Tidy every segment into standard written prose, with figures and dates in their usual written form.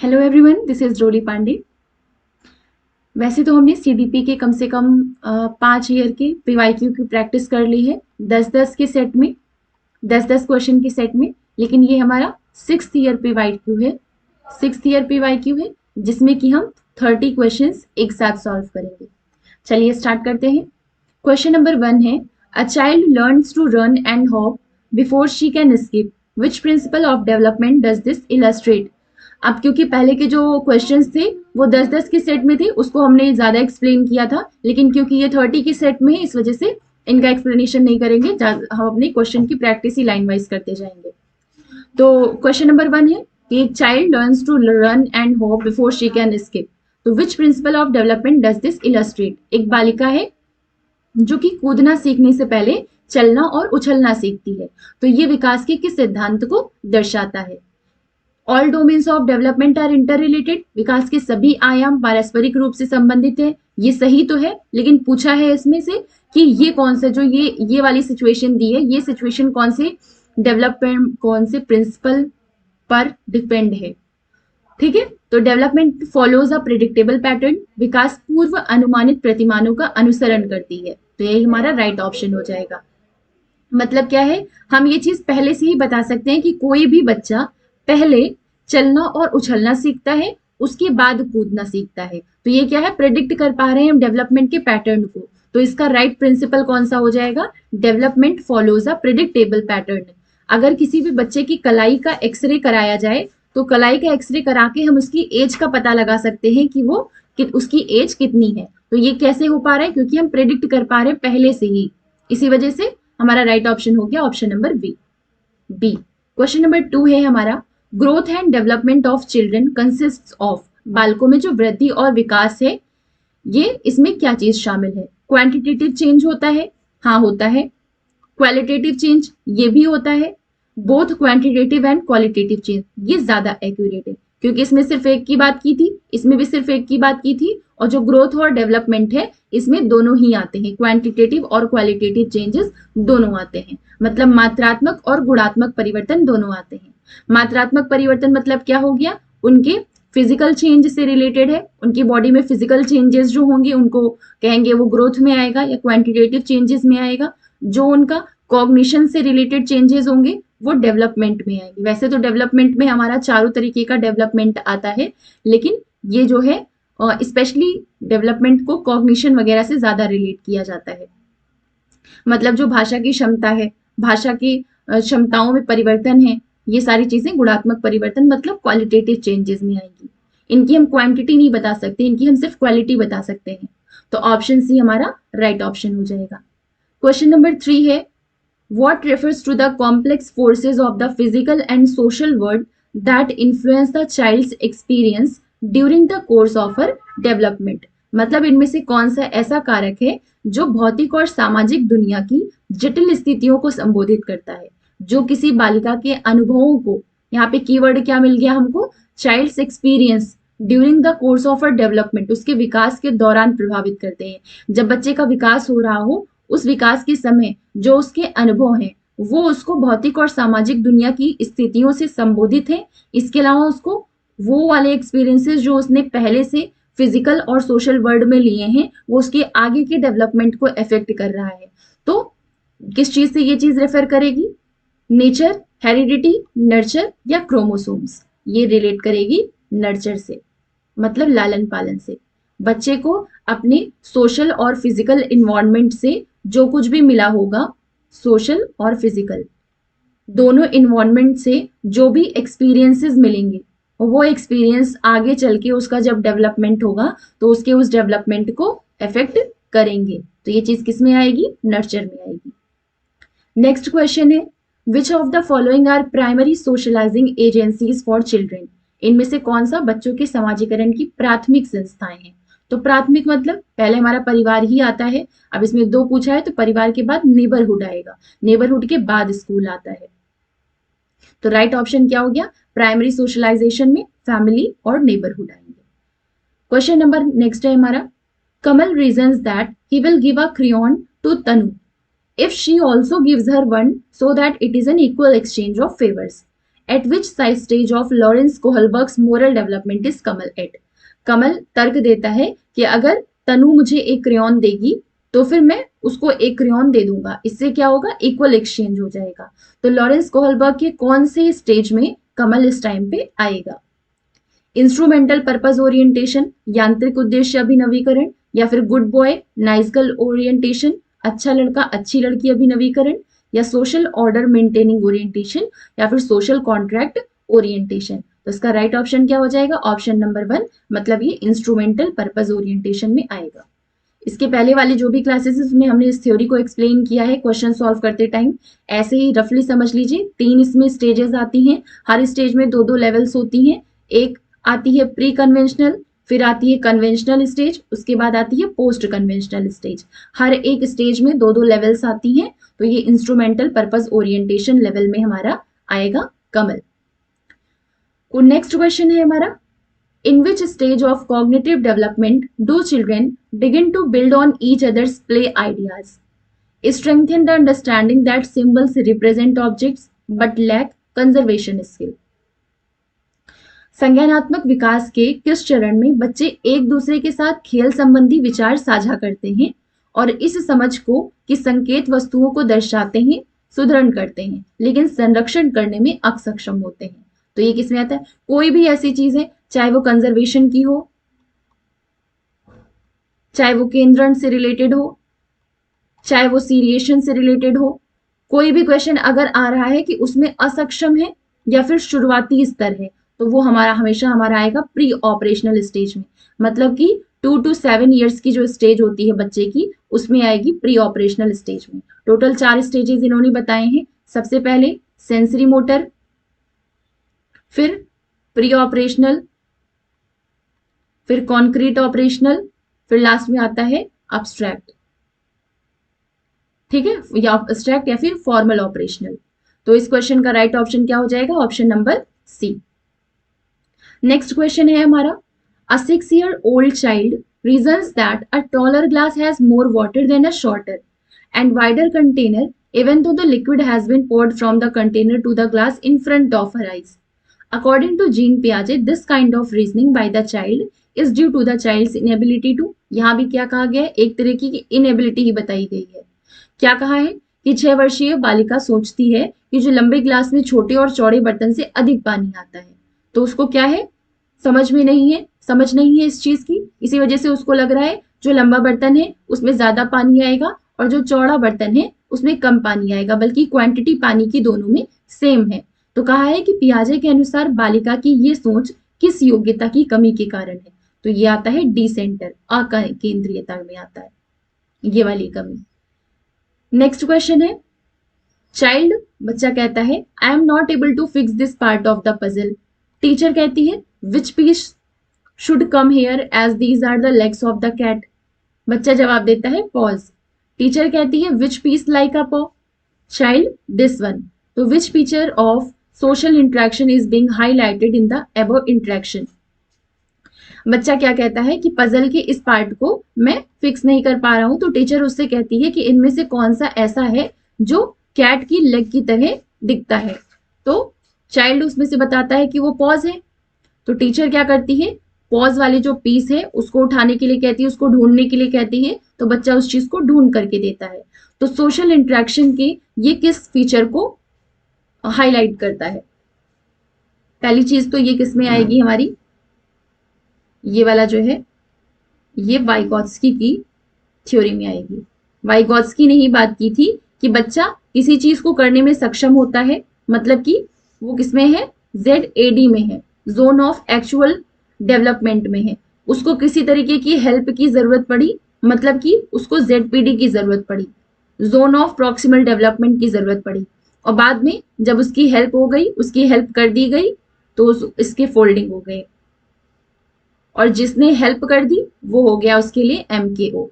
Hello everyone, this is रोली पांडे। वैसे तो हमने सीडीपी के कम से कम 5 ईयर के पीवाईक्यू की प्रैक्टिस कर ली है, 10-10 के सेट में, 10-10 क्वेश्चन के सेट में। लेकिन ये हमारा 6th ईयर पीवाईक्यू है, 6th ईयर पीवाईक्यू है जिसमें कि हम 30 क्वेश्चंस एक साथ सॉल्व करेंगे। चलिए स्टार्ट करते हैं। क्वेश्चन नंबर 1 है, a child learns to run and hop before she can skip, which principle of development does this illustrate. अब क्योंकि पहले के जो क्वेश्चंस थे वो 10-10 के सेट में थे, उसको हमने ज्यादा एक्सप्लेन किया था, लेकिन क्योंकि ये 30 के सेट में है इस वजह से इनका एक्सप्लेनेशन नहीं करेंगे, हम अपने क्वेश्चन की प्रैक्टिस ही लाइन वाइज करते जाएंगे। तो क्वेश्चन नंबर 1 है कि child learns to run and hop before she can skip, तो which principle of development does this illustrate. एक बालिका है जो कि कूदना सीखने से पहले चलना और उछलना सीखती है, तो ये विकास के किस सिद्धांत को दर्शाता है। All domains of development are interrelated, विकास के सभी आयाम पारस्परिक रूप से संबंधित है। ये सही तो है, लेकिन पूछा है इसमें से कि ये कौन सा, जो ये वाली सिचुएशन दी है, ये सिचुएशन कौन से डेवलपमेंट, कौन से प्रिंसिपल पर डिपेंड है। ठीक है, तो development follows a predictable pattern, विकास पूर्व अनुमानित प्रतिमानों का अनुसरण करती है, तो यही हमारा राइट ऑप्शन हो जाएगा। मतलब क्या है, हम ये चीज पहले से ही बता सकते हैं कि कोई भी बच्चा पहले चलना और उछलना सीखता है, उसके बाद कूदना सीखता है, तो ये क्या है, प्रेडिक्ट कर पा रहे हैं हम डेवलपमेंट के पैटर्न को। तो इसका राइट प्रिंसिपल कौन सा हो जाएगा, development follows a predictable pattern. अगर किसी भी बच्चे की कलाई का एक्सरे कराया जाए, तो कलाई का एक्सरे करा के हम उसकी एज का पता लगा सकते हैं कि वो उसकी एज कितनी है। तो ये कैसे हो पा रहा है, क्योंकि हम प्रेडिक्ट कर पा रहे हैं पहले से ही, इसी वजह से हमारा राइट ऑप्शन हो गया option number B. Question number 2 है हमारा, growth and development of children consist of, बालकों में जो वृद्धि और विकास है ये इसमें क्या चीज शामिल है। क्वांटिटेटिव चेंज होता है, हाँ होता है। क्वालिटेटिव चेंज ये भी होता है। Both quantitative and qualitative change, ये ज्यादा एक्यूरेट है, क्योंकि इसमें सिर्फ एक की बात की थी, इसमें भी सिर्फ एक की बात की थी, और जो ग्रोथ और डेवलपमेंट है इसमें दोनों ही आते हैं, क्वांटिटेटिव और क्वालिटेटिव चेंजेस दोनों आते हैं। मतलब मात्रात्मक और गुणात्मक परिवर्तन दोनों आते हैं। मात्रात्मक परिवर्तन मतलब क्या हो गया, उनके फिजिकल चेंज से रिलेटेड है, उनकी बॉडी में फिजिकल चेंजेस जो होंगे उनको कहेंगे वो ग्रोथ में आएगा या क्वांटिटेटिव चेंजेस में आएगा। जो उनका कॉग्निशन से रिलेटेड चेंजेस होंगे वो डेवलपमेंट में आएंगे। वैसे तो डेवलपमेंट में हमारा चारों तरीके का डेवलपमेंट आता है, लेकिन ये जो है स्पेशली डेवलपमेंट को कॉग्निशन वगैरह से ज्यादा रिलेट किया जाता है। मतलब जो भाषा की क्षमता है, भाषा की क्षमताओं में परिवर्तन है, ये सारी चीजें गुणात्मक परिवर्तन मतलब क्वालिटेटिव चेंजेस में आएंगी। इनकी हम क्वांटिटी नहीं बता सकते, इनकी हम सिर्फ क्वालिटी बता सकते हैं। तो ऑप्शन सी हमारा राइट ऑप्शन हो जाएगा। क्वेश्चन नंबर 3 है, what refers to the complex forces of the physical and social world that influence the child's experience during the course of her development। मतलब इनमें से कौन सा ऐसा कारक है जो भौतिक और सामाजिक दुनिया की जटिल स्थितियों को संबोधित करता है, जो किसी बालिका के अनुभवों को, यहाँ पे कीवर्ड क्या मिल गया हमको, child's experience during the course of our development, उसके विकास के दौरान प्रभावित करते हैं। जब बच्चे का विकास हो रहा हो, उस विकास के समय जो उसके अनुभव हैं वो उसको भौतिक और सामाजिक दुनिया की स्थितियों से संबोधित है। इसके अलावा उसको वो वाले एक्सपीरियंसेस जो उसने पहले से फिजिकल और सोशल वर्ल्ड में लिए हैं वो उसके आगे के डेवलपमेंट को अफेक्ट कर रहा है। तो किस चीज से ये चीज रेफर करेगी, नेचर, हेरिडिटी, नर्चर या क्रोमोसोम्स। ये रिलेट करेगी नर्चर से, मतलब लालन पालन से। बच्चे को अपने सोशल और फिजिकल इन्वायरमेंट से जो कुछ भी मिला होगा, सोशल और फिजिकल दोनों इन्वायरमेंट से जो भी एक्सपीरियंसेस मिलेंगे, वो एक्सपीरियंस आगे चल के उसका जब डेवलपमेंट होगा तो उसके उस डेवलपमेंट को अफेक्ट करेंगे। तो ये चीज किस में आएगी, नर्चर में आएगी। नेक्स्ट क्वेश्चन है, which of the following are primary socialising agencies for children. इनमें से कौन सा बच्चों के समाजीकरण की प्राथमिक संस्थाएं हैं। तो प्राथमिक मतलब पहले हमारा परिवार ही आता है, अब इसमें दो पूछा है तो परिवार के बाद नेबरहुड आएगा, नेबरहुड के बाद स्कूल आता है। तो राइट ऑप्शन क्या हो गया, प्राइमरी सोशलाइजेशन में फैमिली और नेबरहुड आएंगे। क्वेश्चन नंबर नेक्स्ट है हमारा, Kamal reasons that he will give a crayon to Tanu if she also gives her one so that it is an equal exchange of favors। At which stage of Lawrence Kohlberg's moral development is Kamal at. Kamal तर्क देता है कि अगर तनु मुझे एक crayon देगी तो फिर मैं उसको एक क्रेयॉन दे दूंगा, इससे क्या होगा, इक्वल एक्सचेंज हो जाएगा। तो लॉरेंस कोहलबर्ग के कौन से स्टेज में कमल इस टाइम पे आएगा? इंस्ट्रूमेंटल पर्पस ओरिएंटेशन, यांत्रिक उद्देश्य अभिनवीकरण, या फिर good boy nice girl orientation, अच्छा लड़का अच्छी लड़की अभिनवीकरण, या सोशल ऑर्डर मेंटेनिंग ओरिएंटेशन, या फिर सोशल कॉन्ट्रैक्ट ओरिएंटेशन। तो इसका राइट ऑप्शन क्या हो जाएगा? ऑप्शन नंबर 1, मतलब ये इंस्ट्रूमेंटल पर्पस ओरिएंटेशन में आएगा। इसके पहले वाले जो भी क्लासेस उसमें हमने इस थ्योरी को एक्सप्लेन किया है क्वेश्चन सॉल्व करते टाइम। ऐसे ही रफली समझ लीजिए, 3 इसमें स्टेजेस आती हैं, हर स्टेज में 2-2 लेवल्स होती हैं। एक आती है प्री कन्वेंशनल, फिर आती है कन्वेंशनल स्टेज, उसके बाद आती है पोस्ट कन्वेंशनल स्टेज। हर एक स्टेज में 2-2 लेवल्स आती हैं। तो ये इंस्ट्रूमेंटल पर्पस ओरिएंटेशन लेवल में हमारा आएगा कमल। नेक्स्ट क्वेश्चन है हमारा, in which stage of cognitive development do children begin to build on each other's play ideas, strengthen the understanding that symbols represent objects but lack conservation skill? संज्ञानात्मक विकास के किस चरण में बच्चे एक दूसरे के साथ खेल संबंधी विचार साझा करते हैं और इस समझ को कि संकेत वस्तुओं को दर्शाते हैं सुदृढ़ करते हैं, लेकिन संरक्षण करने में अक्षम होते हैं? तो ये किसमें आता है? कोई भी ऐसी चीज है, चाहे वो कंजर्वेशन की हो, चाहे वो केंद्रण से रिलेटेड हो, चाहे वो सीरिएशन से रिलेटेड हो, कोई भी क्वेश्चन अगर आ रहा है कि उसमें असक्षम है या फिर शुरुआती स्तर है, तो वो हमारा हमेशा हमारा आएगा प्री ऑपरेशनल स्टेज में। मतलब कि 2 to 7 ईयर्स की जो स्टेज होती है बच्चे की, उसमें आएगी प्री ऑपरेशनल स्टेज में। टोटल 4 स्टेजेस इन्होंने बताए हैं। सबसे पहले सेंसरी मोटर, फिर प्री ऑपरेशनल, फिर कॉन्क्रीट ऑपरेशनल, फिर लास्ट में आता है अब्स्ट्रैक्ट। ठीक है, या अब्स्ट्रैक्ट या फिर फॉर्मल ऑपरेशनल। तो इस क्वेश्चन का राइट ऑप्शन क्या हो जाएगा? Option number C. Next question है हमारा, अ 6-year-old child reasons that a taller glass has more water than a shorter and wider container even though the liquid has been poured from the container to the glass in front of her eyes. According to Jean Piaget, this kind of reasoning by the child is due to the child's inability to, यहाँ भी क्या कहा गया है? एक तरह की inability ही बताई गई है। क्या कहा है कि 6 वर्षीय बालिका सोचती है कि जो लंबे ग्लास में छोटे और चौड़े बर्तन से अधिक पानी आता है, तो उसको क्या है, समझ नहीं है इस चीज की। इसी वजह से उसको लग रहा है जो लंबा बर्तन है उसमें ज्यादा पानी आएगा और जो चौड़ा बर्तन है उसमें कम पानी आएगा, बल्कि क्वांटिटी पानी की दोनों में सेम है। तो कहा है कि पियाजे के अनुसार बालिका की ये सोच किस योग्यता की कमी के कारण है? तो ये आता है डी सेंटर, अकेंद्रीयता में आता है ये वाली कमी। नेक्स्ट क्वेश्चन है, चाइल्ड, बच्चा कहता है I am not able to fix this part of the puzzle. Teacher कहती है which piece should come here as these are the legs of the cat. बच्चा जवाब देता है पॉज। टीचर कहती है which piece like a paw. Child this one. तो which feature of social interaction is being highlighted in the above interaction. बच्चा क्या कहता है कि पजल के इस पार्ट को मैं फिक्स नहीं कर पा रहा हूं। तो टीचर उससे कहती है कि इनमें से कौन सा ऐसा है जो कैट की लेग की तरह दिखता है। तो चाइल्ड उसमें से बताता है कि वो पॉज है। तो टीचर क्या करती है, पॉज वाले जो पीस है उसको उठाने के लिए कहती है, उसको ढूंढने के लिए कहती है। तो बच्चा उस चीज को ढूंढ करके देता है। तो सोशल इंटरेक्शन के ये किस फीचर को हाईलाइट करता है? पहली चीज तो ये किसमें आएगी हमारी, ये वाला जो है ये वाइगोत्स्की की थ्योरी में आएगी। वाइगोत्स्की ने ही बात की थी कि बच्चा किसी चीज को करने में सक्षम होता है, मतलब कि वो किसमें है, ZAD में है, जोन ऑफ एक्चुअल डेवलपमेंट में है। उसको किसी तरीके की हेल्प की जरूरत पड़ी, मतलब कि उसको ZPD की जरूरत पड़ी, जोन ऑफ प्रॉक्सिमल डेवलपमेंट की जरूरत पड़ी, और बाद में जब उसकी हेल्प हो गई, उसकी हेल्प कर दी गई, तो इसके फोल्डिंग हो गए, और जिसने हेल्प कर दी वो हो गया उसके लिए MKO।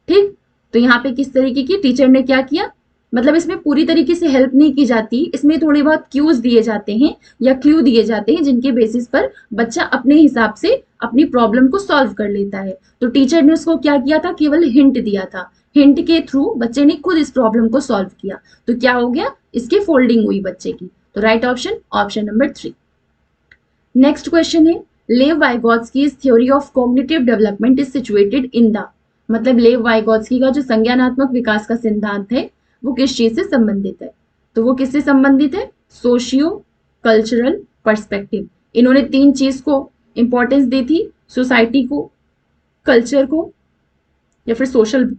ठीक, तो यहाँ पे किस तरीके की टीचर ने क्या किया, मतलब इसमें पूरी तरीके से हेल्प नहीं की जाती, इसमें थोड़ी बहुत क्यूज दिए जाते हैं या क्लू दिए जाते हैं जिनके बेसिस पर बच्चा अपने हिसाब से अपनी प्रॉब्लम को सॉल्व कर लेता है। तो टीचर ने उसको क्या किया था, केवल हिंट दिया था। हिंट के थ्रू बच्चे ने खुद इस प्रॉब्लम को सॉल्व किया। तो क्या हो गया, इसकी फोल्डिंग हुई बच्चे की। तो right option number 3। Next question है Lev Vygotsky's theory of cognitive development is situated in the, मतलब लेव वाइगोत्स्की का जो संज्ञानात्मक विकास का सिद्धांत है वो किस चीज से संबंधित है? तो वो किससे संबंधित है? Socio cultural perspective. इन्होंने 3 चीज को इंपॉर्टेंस दी थी, सोसाइटी को, कल्चर को, या फिर सोशल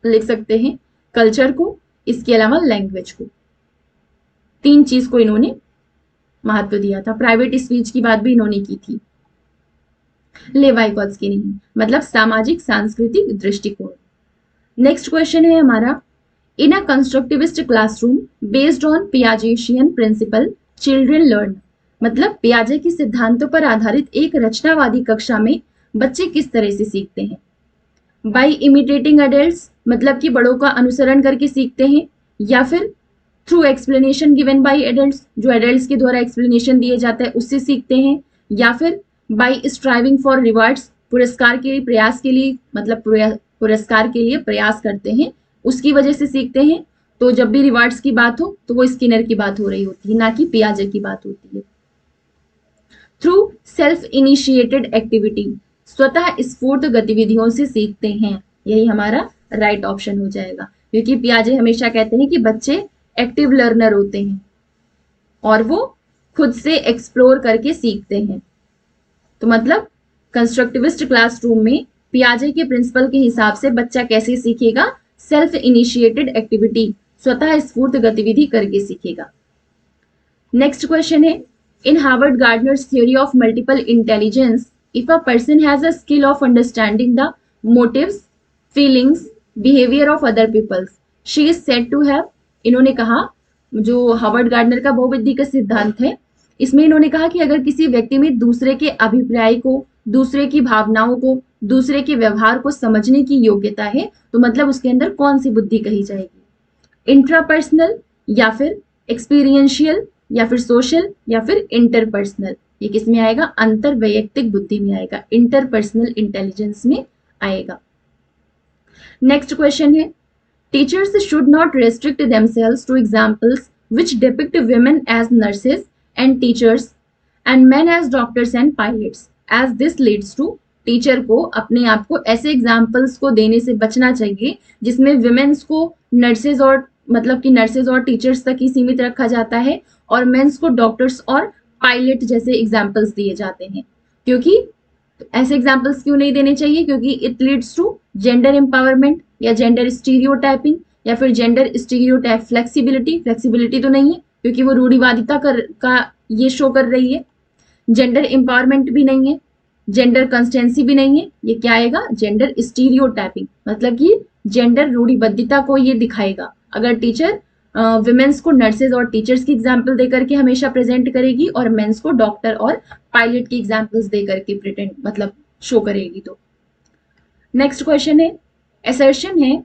लिख सकते हैं, कल्चर को, इसके अलावा लैंग्वेज को। 3 चीज को इन्होंने महत्व दिया था। प्राइवेट स्पीच की बात भी इन्होंने की थी, लेव वाइगोत्स्की नहीं, मतलब सामाजिक सांस्कृतिक दृष्टिकोण। नेक्स्ट क्वेश्चन है हमारा in a constructivist classroom based on Piagetian principle children learn, मतलब पियाजे के सिद्धांतों पर आधारित एक रचनावादी कक्षा में बच्चे किस तरह से सीखते हैं? बाय इमिटेटिंग एडल्ट्स, मतलब कि बड़ों का अनुसरण करके सीखते हैं, या फिर through explanation given by adults, जो एडल्ट्स के द्वारा एक्सप्लेनेशन दिए जाता है उससे सीखते हैं, या फिर बाय स्ट्राइविंग फॉर रिवार्ड्स, पुरस्कार के लिए प्रयास के लिए, मतलब पुरस्कार के लिए प्रयास करते हैं उसकी वजह से सीखते हैं। तो जब भी रिवार्ड्स की बात हो तो वो स्किनर की बात हो रही होती है, ना कि पियाजे की बात होती है। थ्रू सेल्फ इनिशिएटेड एक्टिविटी, स्वतः स्फूर्त गतिविधियों से सीखते हैं, यही हमारा राइट ऑप्शन हो जाएगा, क्योंकि पियाजे हमेशा कहते हैं कि बच्चे एक्टिव लर्नर होते हैं और वो खुद से एक्सप्लोर करके सीखते हैं। तो मतलब कंस्ट्रक्टिविस्ट क्लासरूम में पियाजे के प्रिंसिपल के हिसाब से बच्चा कैसे सीखेगा? सेल्फ इनिशिएटेड एक्टिविटी, स्वतः स्फूर्त गतिविधि करके सीखेगा। नेक्स्ट क्वेश्चन है in Harvard Gardner's theory of multiple intelligence if a person has a skill of understanding the motives, feelings, behaviour of other peoples, she is said to have. इन्होंने कहा, जो Harvard gardener का बहुविधि का सिद्धांत है, इसमें इन्होंने कहा कि अगर किसी व्यक्ति में दूसरे के अभिप्राय को, दूसरे की भावनाओं को, दूसरे के व्यवहार को समझने की योग्यता है तो मतलब उसके अंदर कौन सी बुद्धि कही जाएगी? इंट्रापर्सनल, या फिर एक्सपीरियंशियल, या फिर सोशल, या फिर इंटरपर्सनल। ये किस में आएगा? अंतर वैयक्तिक बुद्धि में आएगा, इंटरपर्सनल इंटेलिजेंस में आएगा। नेक्स्ट क्वेश्चन है teachers should not restrict themselves to examples which depict women as nurses and teachers and men as doctors and pilots as this leads to, teacher को अपने आप को ऐसे एग्जाम्पल्स को देने से बचना चाहिए जिसमें विमेन्स को नर्सेज और, मतलब कि नर्सेज और टीचर्स तक ही सीमित रखा जाता है और मेंस को डॉक्टर्स और पायलट जैसे एग्जाम्पल्स दिए जाते हैं। क्योंकि ऐसे एग्जाम्पल्स क्यों नहीं देने चाहिए? क्योंकि it leads to gender empowerment या जेंडर स्टीरियोटाइपिंग या फिर जेंडर स्टीरियोटाइप फ्लेक्सिबिलिटी। फ्लेक्सिबिलिटी तो नहीं है क्योंकि वो रूढ़िवादिता का ये शो कर रही है। जेंडर एम्पावरमेंट भी नहीं है, जेंडर कंस्टेंसी भी नहीं है। ये क्या आएगा? जेंडर स्टीरियोटाइपिंग, मतलब कि जेंडर रूढ़िबद्धता को ये दिखाएगा। अगर टीचर विमेन्स को नर्सेज और टीचर्स की एग्जाम्पल देकर के हमेशा प्रेजेंट करेगी और मेंस को डॉक्टर और पायलट की एग्जाम्पल्स देकर के प्रिटेंड, मतलब शो करेगी। तो नेक्स्ट क्वेश्चन है असर्शन है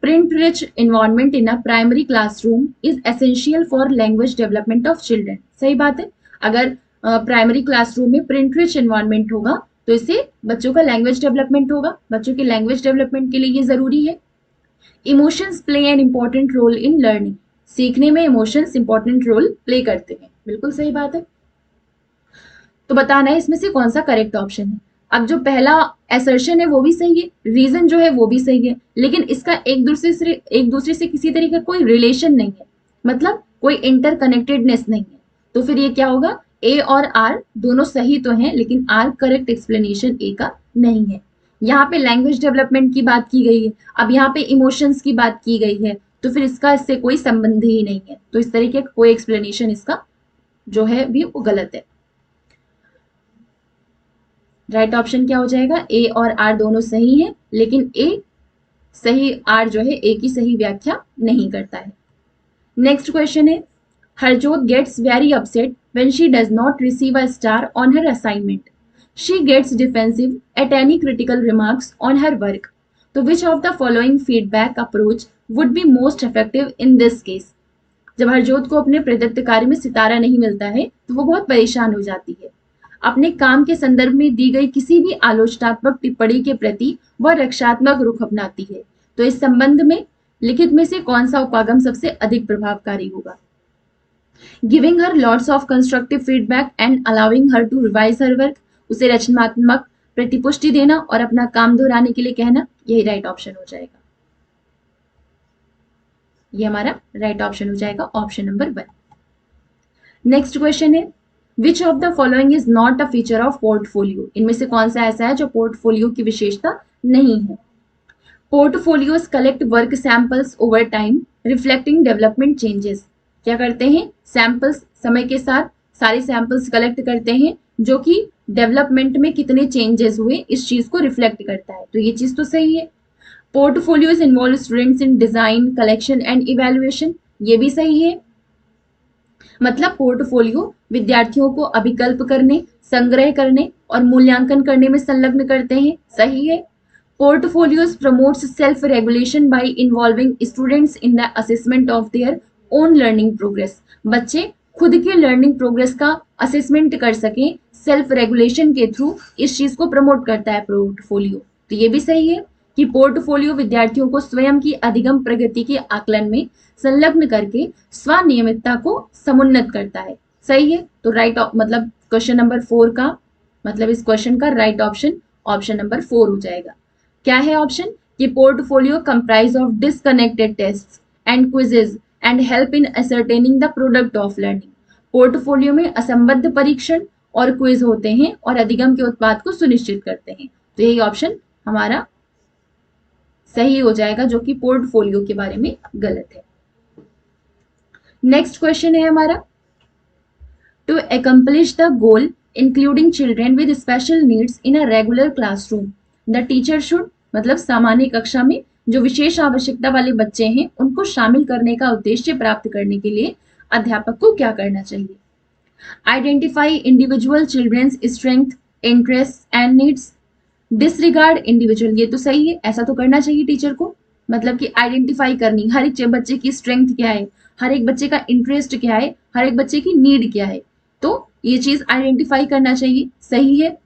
print rich environment in a primary classroom is essential for language development of children. सही बात है, अगर प्राइमरी क्लासरूम में प्रिंट रिच एनवायरनमेंट होगा तो इससे बच्चों का लैंग्वेज डेवलपमेंट होगा। बच्चों के लैंग्वेज डेवलपमेंट के लिए ये जरूरी है। Emotions play an important role in learning, सीखने में इमोशंस इंपॉर्टेंट रोल प्ले करते हैं। बिल्कुल सही बात है। तो बताना है इसमें से कौन सा करेक्ट ऑप्शन है। अब जो पहला असर्शन है वो भी सही है, रीजन जो है वो भी सही है, लेकिन इसका एक दूसरे से किसी तरीके का कोई रिलेशन नहीं है, मतलब कोई इंटरकनेक्टेडनेस नहीं है। तो फिर ये क्या होगा? ए और आर दोनों सही तो हैं, लेकिन आर करेक्ट एक्सप्लेनेशन ए का नहीं है। यहाँ पे लैंग्वेज डेवलपमेंट की बात की गई है, अब यहाँ पे इमोशंस की बात की गई है, तो फिर इसका इससे कोई संबंध ही नहीं है। तो इस तरीके का कोई एक्सप्लेनेशन इसका जो है भी वो गलत है। राइट ऑप्शन क्या हो जाएगा? ए और आर दोनों सही हैं, लेकिन ए सही, आर जो है ए की सही व्याख्या नहीं करता है। नेक्स्ट क्वेश्चन है Harjot gets very upset when she does not receive a star on her assignment, she gets defensive at any critical remarks on her work, तो which of the following feedback approach would be most effective in this case. जब हरजोत को अपने प्रदत्त कार्य में सितारा नहीं मिलता है तो वो बहुत परेशान हो जाती है। अपने काम के संदर्भ में दी गई किसी भी आलोचनात्मक टिप्पणी के प्रति वह रक्षात्मक रुख अपनाती है। तो इस संबंध में लिखित में से कौन सा उपागम सबसे अधिक प्रभावकारी होगा? Giving her lots of constructive feedback and allowing her to revise her work, उसे रचनात्मक प्रतिपुष्टि देना और अपना काम दोहराने के लिए कहना, यही राइट ऑप्शन हो जाएगा। ये हमारा राइट ऑप्शन हो जाएगा, ऑप्शन नंबर 1। नेक्स्ट क्वेश्चन है, which of the following is not a feature of portfolio, इनमें से कौन सा ऐसा है जो पोर्टफोलियो की विशेषता नहीं है। Portfolios collect work samples over time reflecting development changes, क्या करते हैं, सैंपल्स समय के साथ सारे सैंपल्स कलेक्ट करते हैं जो कि डेवलपमेंट में कितने चेंजेस हुए इस चीज को रिफ्लेक्ट करता है, तो ये चीज तो सही है। Portfolios involve students in design collection and evaluation, ये भी सही है। मतलब पोर्टफोलियो विद्यार्थियों को अभिकल्प करने, संग्रह करने और मूल्यांकन करने में संलग्न करते हैं, सही है। Portfolios promotes self regulation bye involving students in the assessment of their own learning progress, बच्चे खुद के लर्निंग प्रोग्रेस का असेसमेंट कर सकें सेल्फ रेगुलेशन के थ्रू, इस चीज को प्रमोट करता है पोर्टफोलियो, तो ये भी सही है कि पोर्टफोलियो विद्यार्थियों को स्वयं की अधिगम प्रगति के आकलन में संलग्न करके स्वनियमितता को समुन्नत करता है, सही है। तो राइट मतलब क्वेश्चन नंबर 4 का मतलब इस क्वेश्चन का राइट ऑप्शन ऑप्शन नंबर 4 हो जाएगा। क्या है ऑप्शन, कि portfolio comprise of disconnected test and quizzes and help in ascertaining the product of learning, portfolio में असंबद्ध परीक्षण और क्विज होते हैं और अधिगम के उत्पाद को सुनिश्चित करते हैं, तो यही ऑप्शन हमारा सही हो जाएगा जो कि पोर्टफोलियो के बारे में गलत है। नेक्स्ट क्वेश्चन है हमारा, to accomplish the goal including children with special needs in a regular classroom the teacher should, मतलब सामान्य कक्षा में जो विशेष आवश्यकता वाले बच्चे हैं उनको शामिल करने का उद्देश्य प्राप्त करने के लिए अध्यापक को क्या करना चाहिए। Identify individual children's strength interest and needs, disregard individual, ये तो सही है, ऐसा तो करना चाहिए टीचर को, मतलब कि आइडेंटिफाई करनी हर एक बच्चे की स्ट्रेंथ क्या है, हर एक बच्चे का इंटरेस्ट क्या है, हर एक बच्चे की नीड क्या है, तो ये चीज आइडेंटिफाई करना चाहिए, सही है।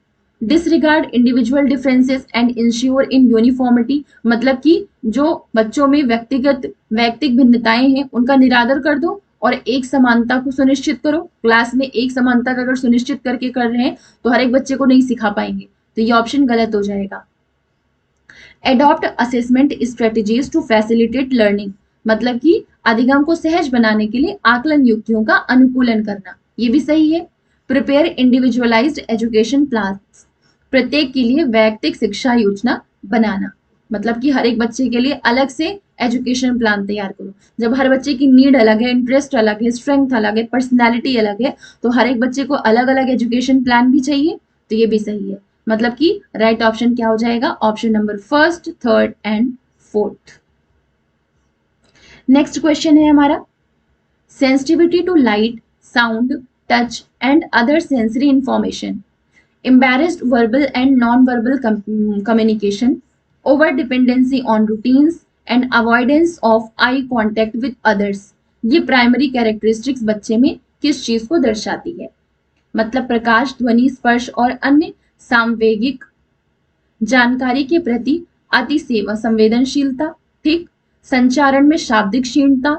Disregard individual differences and ensure in uniformity, मतलब कि जो बच्चों में वैयक्तिक भिन्नताएं हैं उनका निरादर कर दो और एक समानता को सुनिश्चित करो, क्लास में एक समानता का अगर सुनिश्चित करके कर रहे हैं तो हर एक बच्चे को नहीं सिखा पाएंगे, तो ये ऑप्शन गलत हो जाएगा। Adopt assessment strategies to facilitate learning, मतलब कि अधिगम को सहज बनाने के लिए आकलन युक्तियों का अनुकूलन करना, ये भी सही है। प्रिपेयर इंडिविजुअलाइज्ड एजुकेशन प्लान, प्रत्येक के लिए वैयक्तिक शिक्षा योजना बनाना, मतलब कि हर एक बच्चे के लिए अलग से एजुकेशन प्लान तैयार करो, जब हर बच्चे की नीड अलग है, इंटरेस्ट अलग है, स्ट्रेंथ अलग है, पर्सनैलिटी अलग है, तो हर एक बच्चे को अलग अलग एजुकेशन प्लान भी चाहिए, तो ये भी सही है। मतलब कि राइट ऑप्शन क्या हो जाएगा, option number 1st 3rd and 4th। Next question है हमारा, sensitivity to light sound touch and other sensory information, embarrassed verbal and non-verbal communication, over dependency on routines and avoidance of eye contact with others, ये primary characteristics बच्चे में किस चीज को दर्शाती है, मतलब प्रकाश ध्वनि स्पर्श और अन्य सांवेगिक जानकारी के प्रति अति संवेदनशीलता, ठीक, संचारण में शाब्दिक क्षीणता,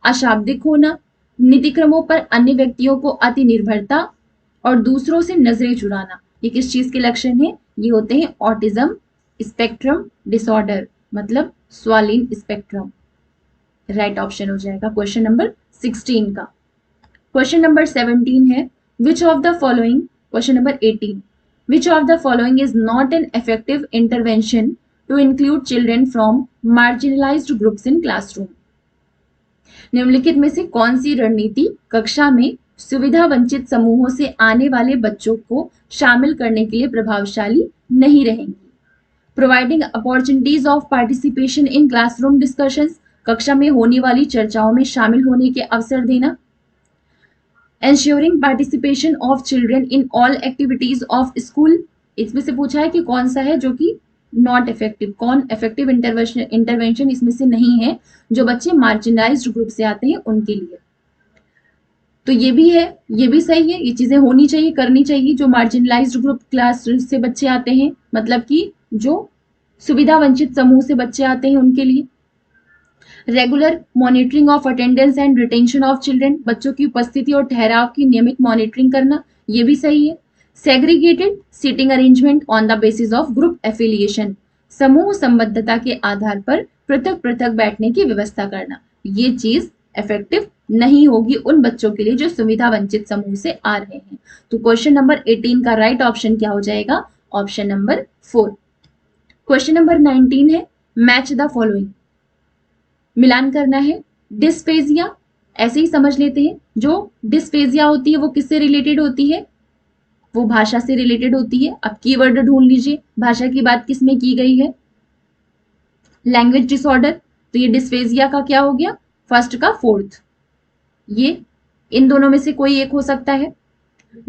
अशाब्दिक होना, नीतिक्रमों पर अन्य व्यक्तियों को अति निर्भरता और दूसरों से नजरें चुराना, ये किस चीज के लक्षण है, ये होते हैं ऑटिज्म स्पेक्ट्रम डिसऑर्डर, मतलब स्वालिन स्पेक्ट्रम, राइट ऑप्शन हो जाएगा क्वेश्चन नंबर 16 का। क्वेश्चन नंबर 17 है, which of the following, question number 18, which of the following is not an effective intervention to include children from marginalised groups in classroom, निम्नलिखित में से कौन सी रणनीति कक्षा में सुविधा वंचित समूहों से आने वाले बच्चों को शामिल करने के लिए प्रभावशाली नहीं रहेंगी। Providing opportunities of participation in classroom discussions, कक्षा में होने वाली चर्चाओं में शामिल होने के अवसर देना। Ensuring participation of children in all activities of school, इसमें से पूछा है कि कौन सा है जो कि नॉट इफेक्टिव, कौन इफेक्टिव इंटरवेंशन इसमें से नहीं है, जो बच्चे मार्जिनलाइज्ड ग्रुप से आते हैं उनके लिए, तो ये भी है, ये भी सही है, ये चीजें होनी चाहिए, करनी चाहिए, जो मार्जिनलाइज्ड ग्रुप क्लास से बच्चे आते हैं, मतलब कि जो सुविधा वंचित समूह से बच्चे आते हैं उनके लिए। Regular monitoring of attendance and retention of children, बच्चों की उपस्थिति और ठहराव की नियमित मॉनिटरिंग करना, ये भी सही है। Segregated seating arrangement on the basis of group affiliation, समूह संबद्धता के आधार पर पृथक पृथक बैठने की व्यवस्था करना, ये चीज इफेक्टिव नहीं होगी उन बच्चों के लिए जो सुविधा वंचित समूह से आ रहे हैं। तो क्वेश्चन नंबर 18 का राइट ऑप्शन क्या हो जाएगा? Option number 4। क्वेश्चन नंबर 19 है मैच द फॉलोइंग, मिलान करना है। डिस्फेजिया, ऐसे ही समझ लेते हैं, जो डिस्फेजिया होती है वो किससे रिलेटेड होती है? वो भाषा से रिलेटेड होती है। अब कीवर्ड ढूंढ लीजिए, भाषा की बात किसमें की गई है? लैंग्वेज डिसऑर्डर, तो ये डिस्फेजिया का क्या हो गया? फर्स्ट का फोर्थ, ये इन दोनों में से कोई एक हो सकता है।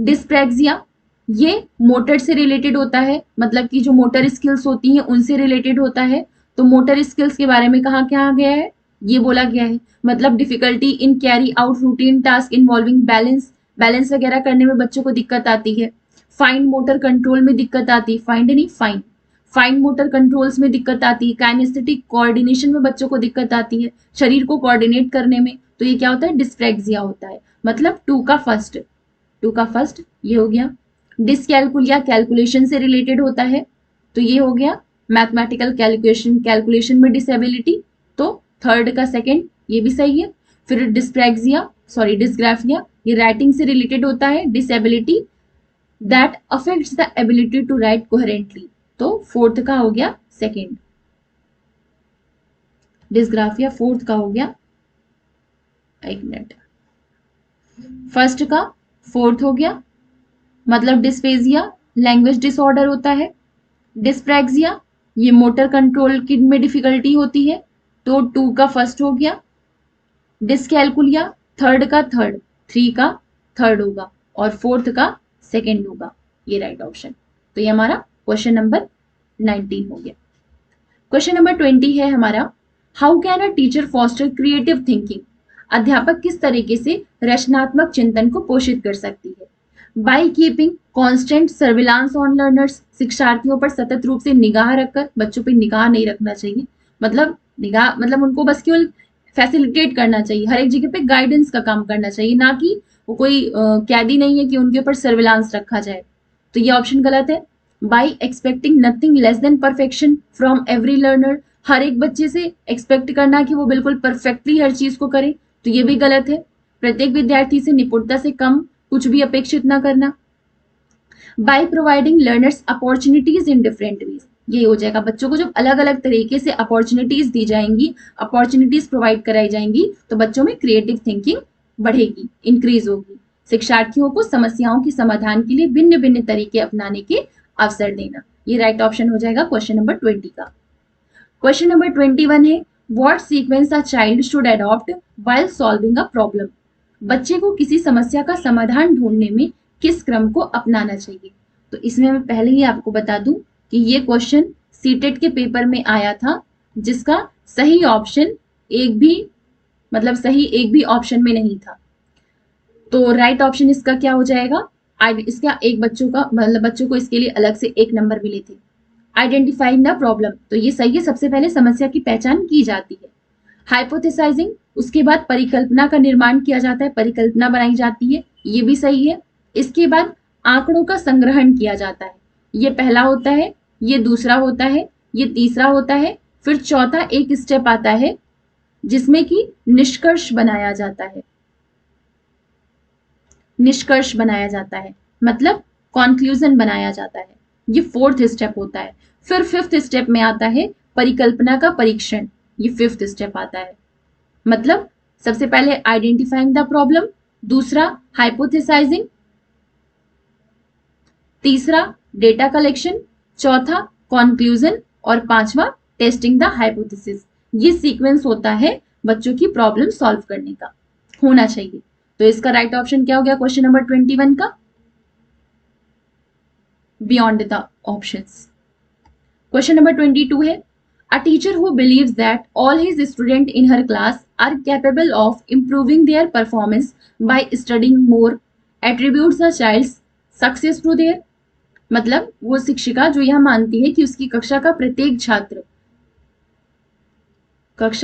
डिस्प्रैक्सिया, ये मोटर से रिलेटेड होता है, मतलब कि जो मोटर स्किल्स होती हैं उनसे रिलेटेड होता है। तो मोटर स्किल्स के बारे में कहा क्या गया है? ये बोला गया है, मतलब difficulty in carry out routine task involving balance, balance वगैरह करने में बच्चों को दिक्कत आती है। फाइन मोटर कंट्रोल में दिक्कत आती है, फाइंड नहीं फाइन, फाइन मोटर कंट्रोल्स में दिक्कत आती है। काइनेस्थेटिक कोऑर्डिनेशन में बच्चों को दिक्कत आती है, शरीर को कोऑर्डिनेट करने में, तो ये क्या होता है? डिस्प्रैक्सिया होता है। मतलब टू का फर्स्ट ये हो गया। डिसकैलकुलिया, कैलकुलेशन से रिलेटेड होता है, तो ये हो गया मैथमेटिकल कैलकुलेशन, कैलकुलेशन में डिसेबिलिटी, तो थर्ड का सेकंड ये भी सही है। फिर डिस्ग्राफिया, ये राइटिंग से रिलेटेड होता है, disability that affects the ability to write coherently, तो फोर्थ का हो गया सेकंड। डिस्ग्राफिया फोर्थ का हो गया, एक मिनट, फर्स्ट का फोर्थ हो गया, मतलब डिस्फेजिया लैंग्वेज डिसऑर्डर होता है। डिस्प्रैक्सिया ये मोटर कंट्रोल की में डिफिकल्टी होती है, तो टू का फर्स्ट हो गया। डिसकैलकुलिया थर्ड का थर्ड, थ्री का थर्ड होगा और फोर्थ का सेकंड होगा, ये राइट ऑप्शन। तो ये हमारा क्वेश्चन नंबर 19 हो गया। क्वेश्चन नंबर 20 है हमारा, how can a teacher foster creative thinking, अध्यापक किस तरीके से रचनात्मक चिंतन को पोषित कर सकती है? By keeping constant surveillance on learners, शिक्षार्थियों पर सतत रूप से निगाह रखकर, बच्चों पर निगाह नहीं रखना चाहिए, मतलब निगाह मतलब उनको बस केवल फैसिलिटेट करना चाहिए, हर एक जगह पे गाइडेंस का काम करना चाहिए, ना कि वो कोई कैदी नहीं है कि उनके ऊपर सर्विलांस रखा जाए, तो ये ऑप्शन गलत है। By expecting nothing less than perfection from every learner, हर एक बच्चे से एक्सपेक्ट करना कि वो बिल्कुल परफेक्टली हर चीज को करे, तो ये भी गलत है। प्रत्येक विद्यार्थी से निपुणता से कम कुछ भी अपेक्षित ना करना। By providing learners opportunities in different ways, ये हो जाएगा, बच्चों को जब अलग अलग तरीके से अपॉर्चुनिटीज दी जाएंगी, अपॉर्चुनिटीज प्रोवाइड कराई जाएंगी, तो बच्चों में क्रिएटिव थिंकिंग बढ़ेगी, इंक्रीज होगी। शिक्षार्थियों को समस्याओं के समाधान के लिए भिन्न भिन्न तरीके अपनाने के अवसर देना, ये राइट ऑप्शन हो जाएगा क्वेश्चन नंबर 20 का। क्वेश्चन नंबर 21 है, what sequence a child should adopt while solving a problem, बच्चे को किसी समस्या का समाधान ढूंढने में किस क्रम को अपनाना चाहिए? तो इसमें मैं पहले ही आपको बता दूं कि ये क्वेश्चन सीटेट के पेपर में आया था, जिसका सही ऑप्शन एक भी, मतलब सही एक भी ऑप्शन में नहीं था, तो राइट ऑप्शन इसका क्या हो जाएगा? इसका एक बच्चों का, मतलब बच्चों को इसके लिए अलग से 1 नंबर मिले थे। आइडेंटिफाइंग द प्रॉब्लम, तो ये सही है, सबसे पहले समस्या की पहचान की जाती है। हाइपोथेसाइजिंग, उसके बाद परिकल्पना का निर्माण किया जाता है, परिकल्पना बनाई जाती है, ये भी सही है। इसके बाद आंकड़ों का संग्रहण किया जाता है, ये पहला होता है, ये दूसरा होता है, ये तीसरा होता है, फिर चौथा एक स्टेप आता है जिसमें कि निष्कर्ष बनाया जाता है, निष्कर्ष बनाया जाता है, मतलब कॉन्क्लूजन बनाया जाता है, ये फोर्थ स्टेप होता है। फिर फिफ्थ स्टेप में आता है परिकल्पना का परीक्षण, ये फिफ्थ स्टेप आता है, मतलब सबसे पहले आइडेंटिफाइंग द प्रॉब्लम, दूसरा हाइपोथेसाइजिंग, तीसरा डेटा कलेक्शन, चौथा कॉन्क्लूजन और पांचवा टेस्टिंग द हाइपोथेसिस। ये सीक्वेंस होता है बच्चों की प्रॉब्लम सॉल्व करने का, होना चाहिए। तो इसका राइट ऑप्शन क्या हो गया क्वेश्चन नंबर 21 का? Beyond the options. Question number 22 है, a teacher who believes that all his students in her class are capable of improving their performance by studying more attributes a child's success to their, मतलब वो शिक्षिका जो यह मानती है कि उसकी कक्षा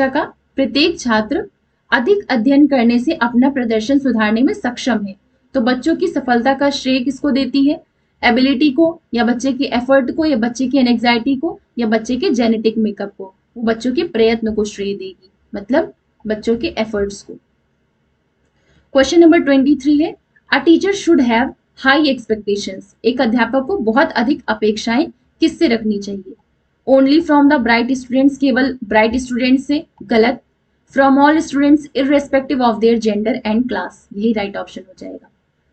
का प्रत्येक छात्र अधिक अध्ययन करने से अपना प्रदर्शन सुधारने में सक्षम है। तो बच्चों की सफलता का श्रेय किसको देती है? एबिलिटी को, या बच्चे के एफर्ट को, या बच्चे की एंग्जाइटी को, या बच्चे के जेनेटिक मेकअप को? वो बच्चों के प्रयत्न को श्रेय देगी, मतलब बच्चों के एफर्ट्स को। क्वेश्चन नंबर 23 है, a teacher should have high expectations. एक अध्यापक को बहुत अधिक अपेक्षाएं किससे रखनी चाहिए? Only from the bright students, केवल ब्राइट स्टूडेंट्स से? गलत। From all students irrespective of their gender and class, यही राइट ऑप्शन हो जाएगा।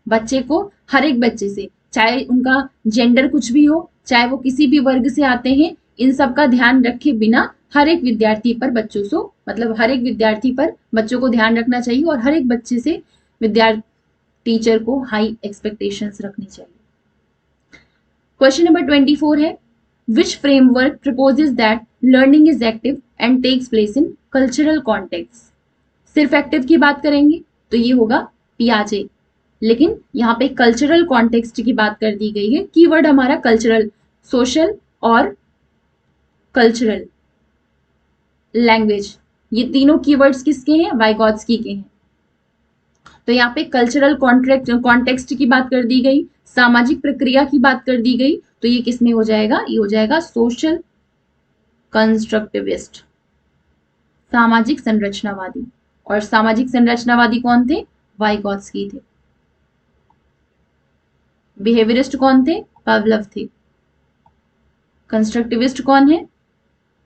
बच्चे को हर एक बच्चे से, चाहे उनका जेंडर कुछ भी हो, चाहे वो किसी भी वर्ग से आते हैं, इन सब का ध्यान रखे बिना हर एक विद्यार्थी पर बच्चों से, मतलब हर एक विद्यार्थी पर बच्चों को ध्यान रखना चाहिए और हर एक बच्चे से विद्यार्थी टीचर को हाई एक्सपेक्टेशंस रखनी चाहिए। क्वेश्चन नंबर 24 है, which framework proposes that learning is active and takes place in cultural context? सिर्फ एक्टिव की बात करेंगे तो ये होगा पियाजे, लेकिन यहाँ पे कल्चरल कॉन्टेक्स्ट की बात कर दी गई है। कीवर्ड हमारा कल्चरल, सोशल और कल्चरल, लैंग्वेज, ये तीनों कीवर्ड्स किसके हैं? वाइगॉत्स्की के हैं। तो यहाँ पे कल्चरल कॉन्टेक्स्ट की बात कर दी गई, सामाजिक प्रक्रिया की बात कर दी गई, तो ये किसमें हो जाएगा? ये हो जाएगा सोशल कंस्ट्रक्टिविस्ट, सामाजिक संरचनावादी। और सामाजिक संरचनावादी कौन थे? वाइगॉत्स्की थे। बिहेवियरिस्ट कौन थे? पावलव थे। कंस्ट्रक्टिविस्ट कौन है?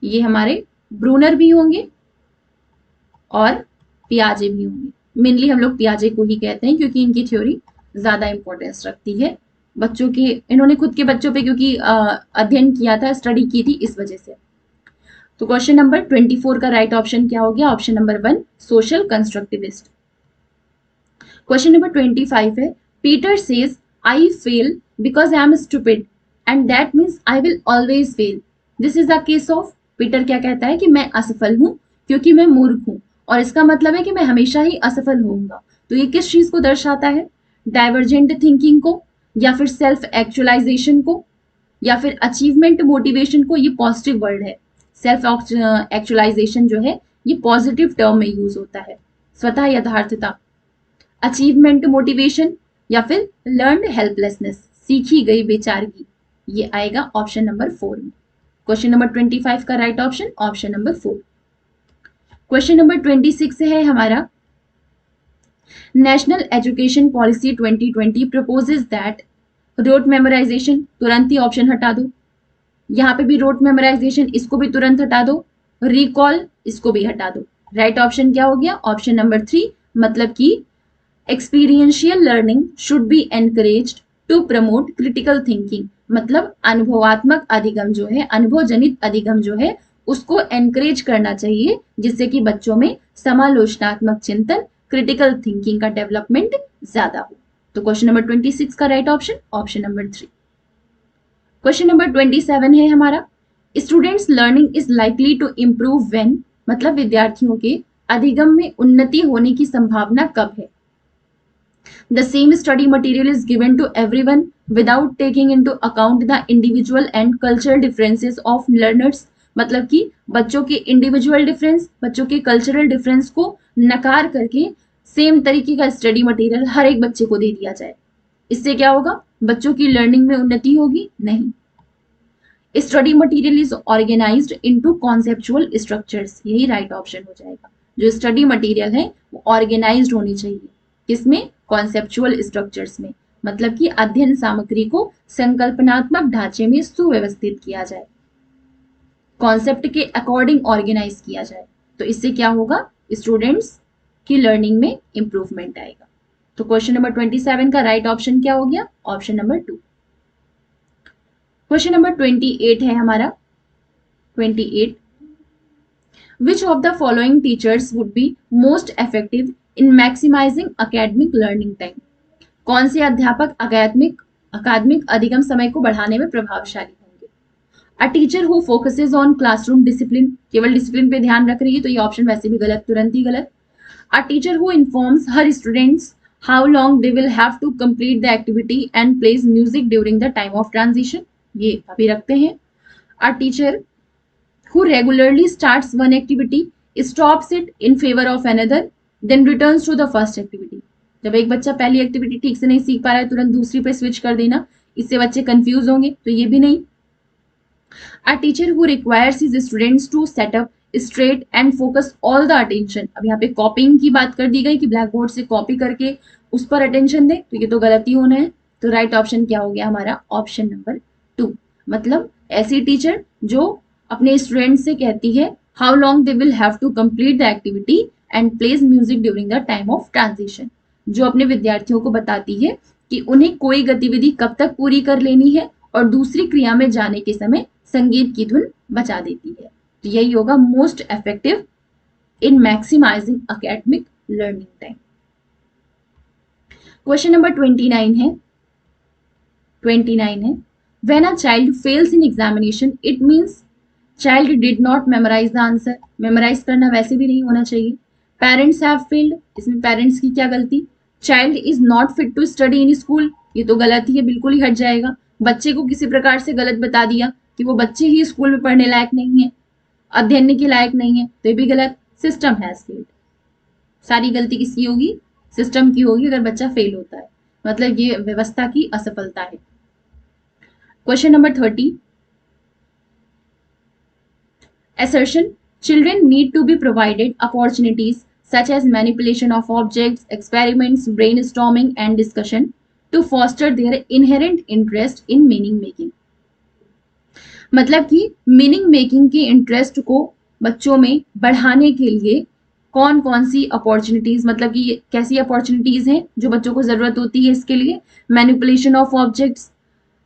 ये हमारे ब्रूनर भी होंगे और पियाजे भी होंगे। मेनली हम लोग पियाजे को ही कहते हैं क्योंकि इनकी थ्योरी ज्यादा इंपॉर्टेंस रखती है बच्चों के, इन्होंने खुद के बच्चों पे क्योंकि अध्ययन किया था, स्टडी की थी, इस वजह से। तो क्वेश्चन नंबर 24 का राइट ऑप्शन क्या हो गया? Option number 1, social constructivist. Question number 25 है, Peter says I fail because I am stupid and that means I will always fail, this is the case of. Peter क्या कहता है कि मैं असफल हूं क्योंकि मैं मूर्ख हूं, और इसका मतलब है कि मैं हमेशा ही असफल होऊंगा। तो ये किस चीज को दर्शाता है? डाइवर्जेंट थिंकिंग को, या फिर सेल्फ एक्चुअलाइजेशन को, या फिर अचीवमेंट मोटिवेशन को? ये पॉजिटिव वर्ड है। सेल्फ एक्चुअलाइजेशन जो है ये पॉजिटिव टर्म में यूज होता है। स्वतः यथार्थता, अचीवमेंट मोटिवेशन, या फिर लर्नड हेल्पलेसनेस, सीखी गई बेचारगी, ये आएगा ऑप्शन नंबर 4 में। क्वेश्चन नंबर 25 का right option option number 4। Question number 26 है हमारा, national education policy 2020 proposes that road memorisation, तुरंत ही ऑप्शन हटा दो। यहाँ पे भी रोट मेमोराइजेशन, इसको भी तुरंत हटा दो। रिकॉल, इसको भी हटा दो। राइट ऑप्शन क्या हो गया? ऑप्शन नंबर 3, मतलब कि experiential learning should be encouraged to promote critical thinking, मतलब अनुभवात्मक अधिगम जो है, अनुभव जनित अधिगम जो है, उसको एनकरेज करना चाहिए जिससे कि बच्चों में समालोचनात्मक चिंतन, क्रिटिकल थिंकिंग का डेवलपमेंट ज्यादा हो। तो क्वेश्चन नंबर 26 का right option option number 3। Question number 27 है हमारा, students learning is likely to improve when, मतलब विद्यार्थियों के अधिगम में उन्नति होने की संभावना कब है? The same study material is given to everyone without taking into account the individual and cultural differences of learners, मतलब कि बच्चों के इंडिविजुअल डिफरेंस, बच्चों के कल्चरल डिफरेंस को नकार करके सेम तरीके का स्टडी मटेरियल हर एक बच्चे को दे दिया जाए। इससे क्या होगा? बच्चों की लर्निंग में उन्नति होगी? नहीं। Study material is organised into conceptual structures, यही राइट ऑप्शन हो जाएगा। जो स्टडी मटेरियल है वो ऑर्गेनाइज्ड होनी चाहिए, किसमें? कॉन्सेप्चुअल स्ट्रक्चर्स में, मतलब कि अध्ययन सामग्री को संकल्पनात्मक ढांचे में सुव्यवस्थित किया जाए, कॉन्सेप्ट के अकॉर्डिंग ऑर्गेनाइज किया जाए। तो इससे क्या होगा? स्टूडेंट्स की लर्निंग में इंप्रूवमेंट आएगा। तो क्वेश्चन नंबर 27 का राइट ऑप्शन क्या हो गया? Option number 2। क्वेश्चन नंबर 28 है हमारा, 28, which of the following teachers would be most effective in maximising academic learning time? कौन से अध्यापक अकादमिक अधिगम समय को बढ़ाने में प्रभावशाली होंगे? अ teacher who focuses on classroom discipline, केवल डिसिप्लिन पे ध्यान रख रही है, तो ये ऑप्शन वैसे भी गलत, तुरंत ही गलत। A teacher who informs her students how long they will have to complete the activity and plays music during the time of transition, ये अभी रखते हैं। A teacher who regularly starts one activity stops it in favor of another, then returns to the first activity. जब एक बच्चा पहली activity ठीक से नहीं सीख पा रहा है तुरंत दूसरी पे स्विच कर देना, इससे बच्चे कंफ्यूज होंगे, तो ये भी नहीं. A teacher who requires his students to set up straight and focus all the attention. अब यहाँ पे कॉपिंग की बात कर दी गई कि ब्लैक बोर्ड से कॉपी करके उस पर अटेंशन दे, तो ये तो गलती होना है. तो राइट ऑप्शन क्या हो गया हमारा? Option number 2. मतलब ऐसी टीचर जो अपने स्टूडेंट से कहती है how long they will have to complete the activity and plays music during the time of transition. जो अपने विद्यार्थियों को बताती है कि उन्हें कोई गतिविधि कब तक पूरी कर लेनी है और दूसरी क्रिया में जाने के समय संगीत की धुन बचा देती है. तो यही होगा most effective in maximising academic learning time. Question number 29 है. When a child fails in examination it means child did not memorise the answer. Memorise करना वैसे भी नहीं होना चाहिए. पेरेंट्स हैव फेल्ड, इसमें पेरेंट्स की क्या गलती? Child is not fit to study in school, ये तो गलत ही है, बिल्कुल ही हट जाएगा. बच्चे को किसी प्रकार से गलत बता दिया कि वो बच्चे ही स्कूल में पढ़ने लायक नहीं है, अध्ययन के लायक नहीं है, तो ये भी गलत. सिस्टम हैज फेल्ड, सारी गलती किसकी होगी? सिस्टम की होगी अगर बच्चा फेल होता है, मतलब ये व्यवस्था की असफलता है. Question number 30. Assertion: children need to be provided opportunities such as manipulation of objects, experiments, brainstorming and discussion to foster their inherent interest in meaning making. मतलब कि मीनिंग मेकिंग के इंटरेस्ट को बच्चों में बढ़ाने के लिए कौन कौन सी अपॉर्चुनिटीज, मतलब कि कैसी अपॉर्चुनिटीज हैं जो बच्चों को जरूरत होती है इसके लिए? Manipulation of objects,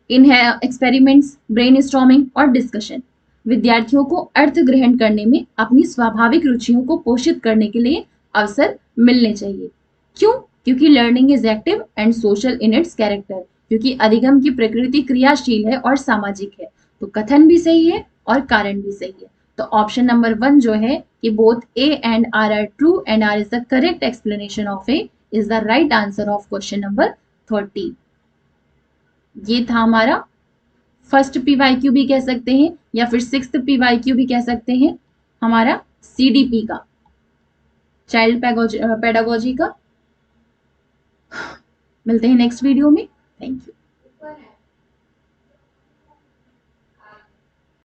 experiments, brainstorming और डिस्कशन. विद्यार्थियों को अर्थ ग्रहण करने में अपनी स्वाभाविक रुचियों को पोषित करने के लिए अवसर मिलने चाहिए. क्यों? क्योंकि learning is active and social in its character. क्योंकि अधिगम की प्रकृति क्रियाशील है और सामाजिक है. तो कथन भी सही है और कारण भी सही है. तो ऑप्शन नंबर 1 जो है कि both A and R are true and R is the correct explanation of A is the right answer of question number 30. ये था हमारा फर्स्ट PYQ भी कह सकते हैं या फिर 6th PYQ भी कह सकते हैं, हमारा CDP का, चाइल्ड पेडागोजी का. मिलते हैं नेक्स्ट वीडियो में. Thank you.